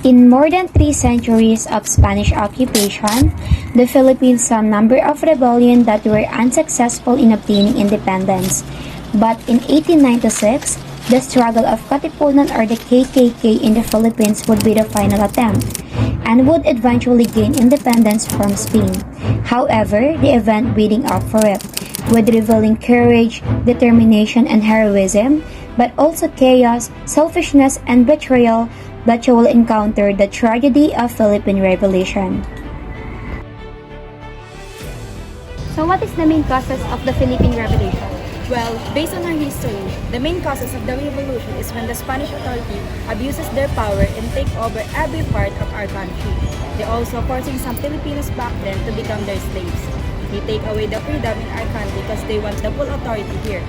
In more than 3 centuries of Spanish occupation, the Philippines saw a number of rebellions that were unsuccessful in obtaining independence. But in 1896, the struggle of Katipunan or the KKK in the Philippines would be the final attempt and would eventually gain independence from Spain. However, the event leading up for it, with revealing courage, determination, and heroism, but also chaos, selfishness, and betrayal that you will encounter the tragedy of Philippine Revolution. So what is the main causes of the Philippine Revolution? Well, based on our history, the main causes of the revolution is when the Spanish authority abuses their power and take over every part of our country. They also forcing some Filipinos back then to become their slaves. They take away the freedom in our country because they want the full authority here.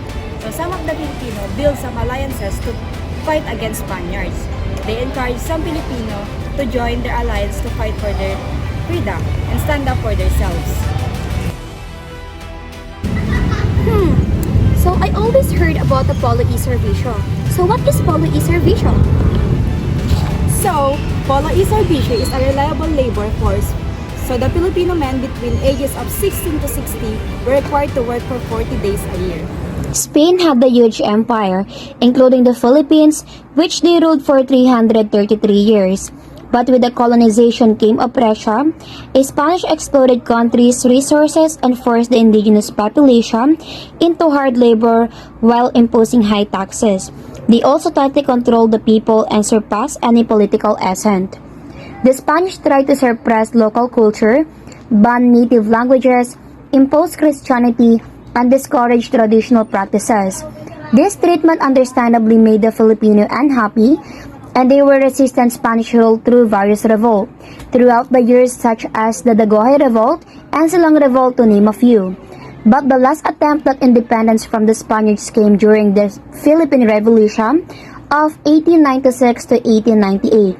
So some of the Filipino build some alliances to fight against Spaniards. They encourage some Filipino to join their alliance to fight for their freedom and stand up for themselves. So I always heard about the polo servicio. So what is polo servicio? So, polo servicio is a reliable labor force. So the Filipino men between ages of 16 to 60 were required to work for 40 days a year. Spain had a huge empire, including the Philippines, which they ruled for 333 years. But with the colonization came oppression. Spanish exploited country's resources and forced the indigenous population into hard labor while imposing high taxes. They also tightly controlled the people and surpassed any political assent. The Spanish tried to suppress local culture, ban native languages, impose Christianity, and discourage traditional practices. This treatment understandably made the Filipino unhappy, and they were resistant Spanish rule through various revolts throughout the years, such as the Dagohoy Revolt and Silang Revolt, to name a few. But the last attempt at independence from the Spaniards came during the Philippine Revolution of 1896 to 1898.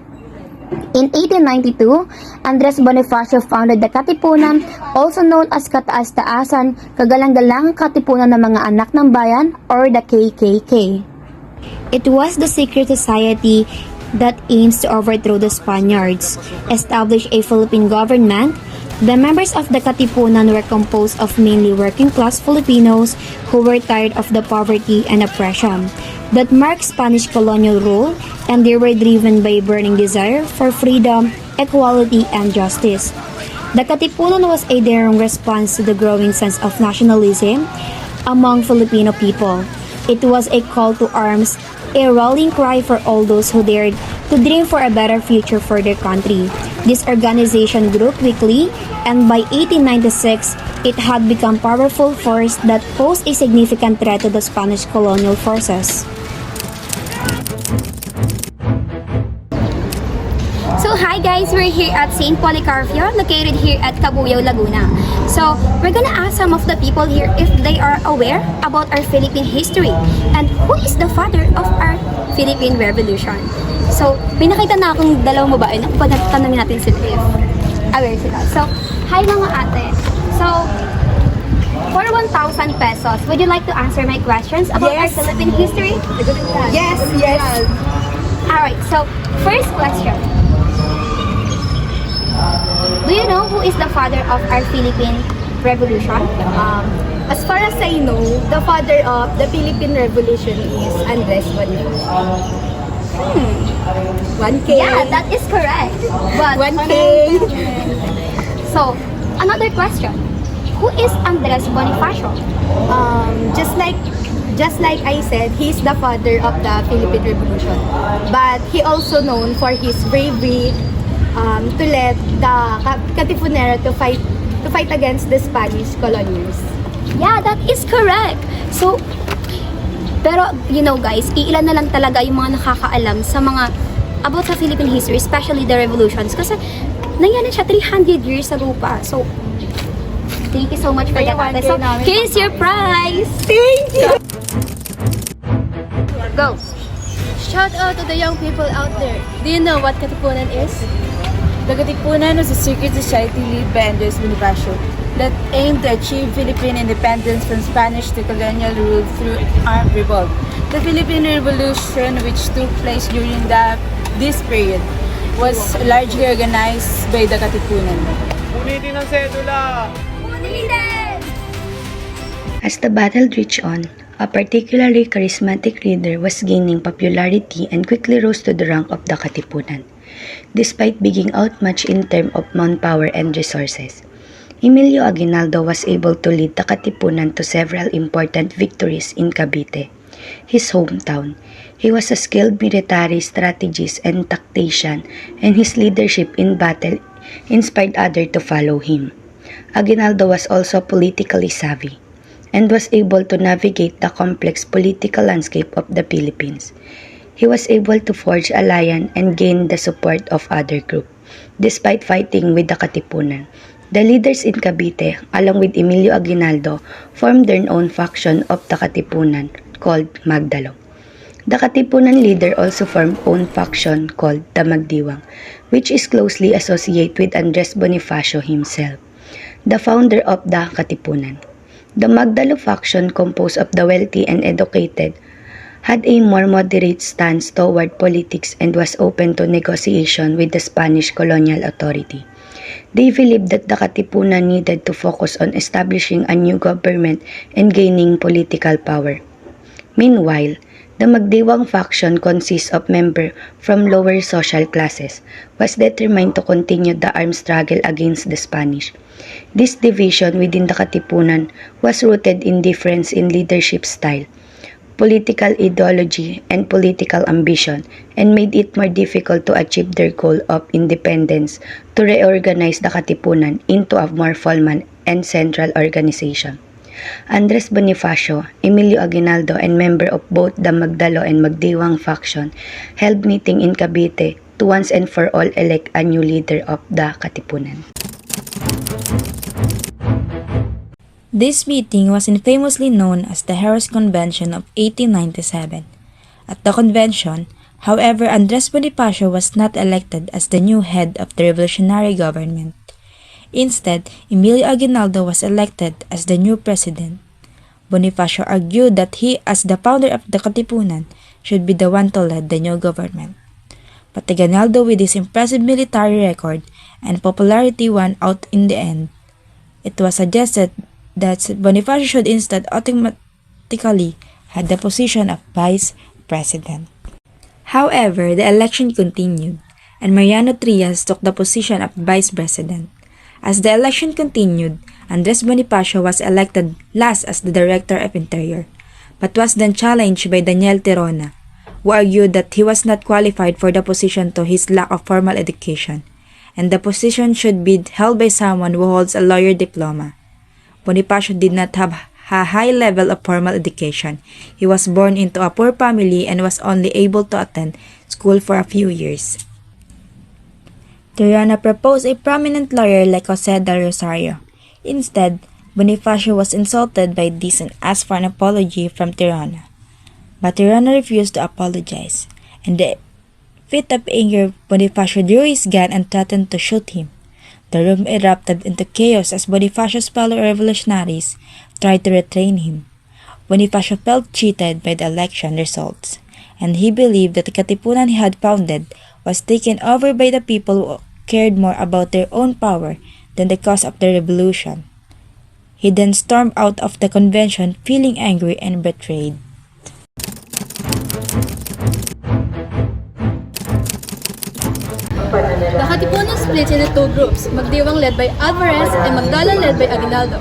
In 1892, Andres Bonifacio founded the Katipunan, also known as Kataas-Taasan, Kagalang-galang Katipunan ng mga Anak ng Bayan, or the KKK. It was the secret society that aims to overthrow the Spaniards, establish a Philippine government. The members of the Katipunan were composed of mainly working-class Filipinos who were tired of the poverty and oppression that marked Spanish colonial rule, and they were driven by a burning desire for freedom, equality, and justice. The Katipunan was a daring response to the growing sense of nationalism among Filipino people. It was a call to arms, a rallying cry for all those who dared to dream for a better future for their country. This organization grew quickly, and by 1896, it had become a powerful force that posed a significant threat to the Spanish colonial forces. So hi guys, we're here at St. Policarpio, located here at Cabuyao, Laguna. So we're gonna ask some of the people here if they are aware about our Philippine history and who is the father of our Philippine Revolution. So may nakita na akong dalawang babae na tanongin natin sila if aware sila. So hi mga ate. So for 1,000 pesos, would you like to answer my questions about our Philippine history? Yes. Alright, so first question. Do you know who is the father of our Philippine Revolution? As far as I know, the father of the Philippine Revolution is Andres Bonifacio. 1K. Yeah, that is correct. But 1K. So, another question. Who is Andres Bonifacio? Just like I said, he's the father of the Philippine Revolution. But he also known for his bravery to let the Katipunera to fight against the Spanish colonials. Yeah, that is correct. So, pero you know guys, iilan na lang talaga yung mga nakakaalam sa mga about sa Philippine history, especially the revolutions. Kasi nangyari siya 300 years ago pa. So, thank you so much for that. So, here's your prize! Thank you! Go! Shout out to the young people out there. Do you know what Katipunan is? The Katipunan was a secret society led by Andres Bonifacio that aimed to achieve Philippine independence from Spanish to colonial rule through armed revolt. The Philippine Revolution, which took place during this period, was largely organized by the Katipunan. Punitin ang sedula! As the battle reached on, a particularly charismatic leader was gaining popularity and quickly rose to the rank of the Katipunan, despite being outmatched in terms of manpower and resources. Emilio Aguinaldo was able to lead the Katipunan to several important victories in Cavite, his hometown. He was a skilled military strategist and tactician, and his leadership in battle inspired others to follow him. Aguinaldo was also politically savvy and was able to navigate the complex political landscape of the Philippines. He was able to forge alliance and gain the support of other groups, despite fighting with the Katipunan. The leaders in Cavite, along with Emilio Aguinaldo, formed their own faction of the Katipunan called Magdalo. The Katipunan leader also formed own faction called the Magdiwang, which is closely associated with Andres Bonifacio himself, the founder of the Katipunan. The Magdalo faction, composed of the wealthy and educated, had a more moderate stance toward politics and was open to negotiation with the Spanish colonial authority. They believed that the Katipunan needed to focus on establishing a new government and gaining political power. Meanwhile, the Magdiwang faction consists of members from lower social classes, was determined to continue the armed struggle against the Spanish. This division within the Katipunan was rooted in difference in leadership style, political ideology, and political ambition, and made it more difficult to achieve their goal of independence to reorganize the Katipunan into a more formal and central organization. Andres Bonifacio, Emilio Aguinaldo, and member of both the Magdalo and Magdiwang faction held meeting in Cavite to once and for all elect a new leader of the Katipunan. This meeting was infamously known as the Heroes Convention of 1897. At the convention, however, Andres Bonifacio was not elected as the new head of the revolutionary government. Instead, Emilio Aguinaldo was elected as the new president. Bonifacio argued that he, as the founder of the Katipunan, should be the one to lead the new government. But Aguinaldo, with his impressive military record and popularity, won out in the end. It was suggested that Bonifacio should instead automatically have the position of vice president. However, the election continued, and Mariano Trias took the position of vice president. As the election continued, Andres Bonifacio was elected last as the Director of Interior, but was then challenged by Daniel Tirona, who argued that he was not qualified for the position to his lack of formal education, and the position should be held by someone who holds a lawyer diploma. Bonifacio did not have a high level of formal education. He was born into a poor family and was only able to attend school for a few years. Tirana proposed a prominent lawyer like Jose del Rosario. Instead, Bonifacio was insulted by this and asked for an apology from Tirana. But Tirana refused to apologize, and in a fit of anger, Bonifacio drew his gun and threatened to shoot him. The room erupted into chaos as Bonifacio's fellow revolutionaries tried to restrain him. Bonifacio felt cheated by the election results, and he believed that the Katipunan he had founded was taken over by the people who cared more about their own power than the cause of the revolution. He then stormed out of the convention feeling angry and betrayed. The Katipunan split into two groups, Magdiwang led by Alvarez and Magdalo led by Aguinaldo,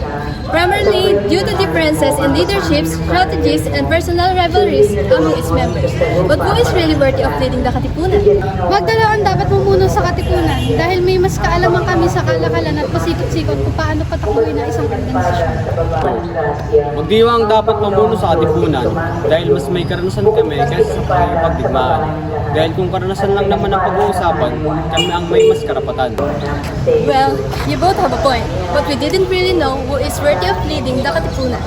primarily due to differences in leadership, strategies, and personal rivalries among its members. But who is really worthy of leading the Katipunan? Magdalo ang dapat mumuno sa Katipunan dahil may mas kaalaman kami sa kalakalan at pasikot-sikot kung paano patakbuhin ang isang organisasyon. Magdiwang dapat mamuno sa Katipunan dahil mas may karanasan kami kaysa sa pagdigmaan. Dahil kung karanasan lang naman ang pag-uusapan, kami ang may mas karapatan. Well, you both have a point, but we didn't really know who is worthy of leading the Katipunan.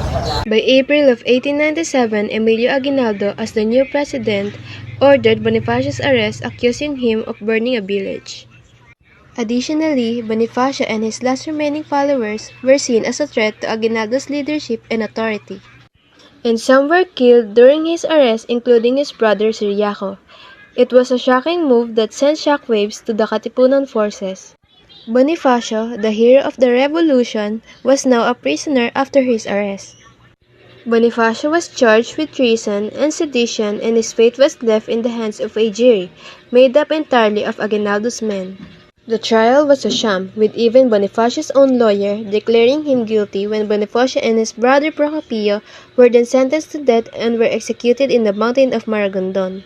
By April of 1897, Emilio Aguinaldo, as the new president, ordered Bonifacio's arrest, accusing him of burning a village. Additionally, Bonifacio and his last remaining followers were seen as a threat to Aguinaldo's leadership and authority. And some were killed during his arrest, including his brother Ciriaco. It was a shocking move that sent shockwaves to the Katipunan forces. Bonifacio, the hero of the revolution, was now a prisoner after his arrest. Bonifacio was charged with treason and sedition, and his fate was left in the hands of a jury, made up entirely of Aguinaldo's men. The trial was a sham, with even Bonifacio's own lawyer declaring him guilty when Bonifacio and his brother Procopio were then sentenced to death and were executed in the mountain of Maragondon.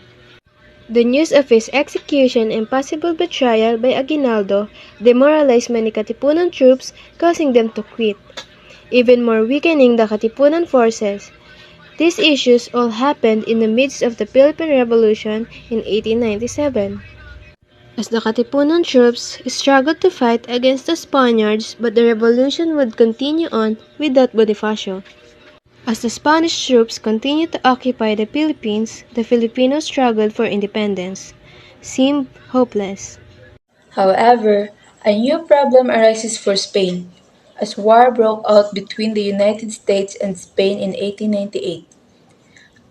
The news of his execution and possible betrayal by Aguinaldo demoralized many Katipunan troops, causing them to quit, even more weakening the Katipunan forces. These issues all happened in the midst of the Philippine Revolution in 1897. As the Katipunan troops struggled to fight against the Spaniards, but the revolution would continue on without Bonifacio. As the Spanish troops continued to occupy the Philippines, the Filipinos struggled for independence. Seemed hopeless. However, a new problem arises for Spain, as war broke out between the United States and Spain in 1898.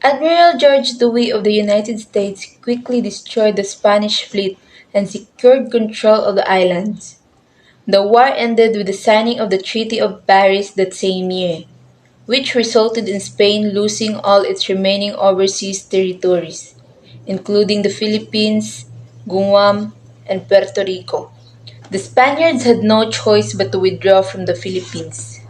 Admiral George Dewey of the United States quickly destroyed the Spanish fleet and secured control of the islands. The war ended with the signing of the Treaty of Paris that same year, which resulted in Spain losing all its remaining overseas territories, including the Philippines, Guam, and Puerto Rico. The Spaniards had no choice but to withdraw from the Philippines.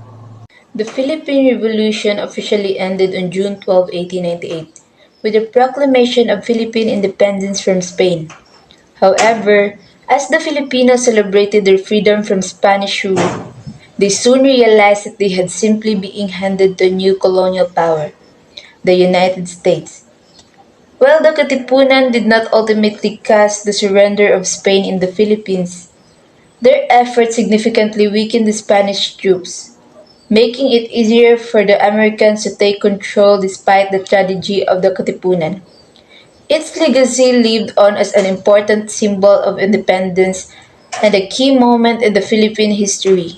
The Philippine Revolution officially ended on June 12, 1898, with the proclamation of Philippine independence from Spain. However, as the Filipinos celebrated their freedom from Spanish rule, they soon realized that they had simply been handed to a new colonial power, the United States. While the Katipunan did not ultimately cause the surrender of Spain in the Philippines, their efforts significantly weakened the Spanish troops, making it easier for the Americans to take control despite the tragedy of the Katipunan. Its legacy lived on as an important symbol of independence and a key moment in the Philippine history.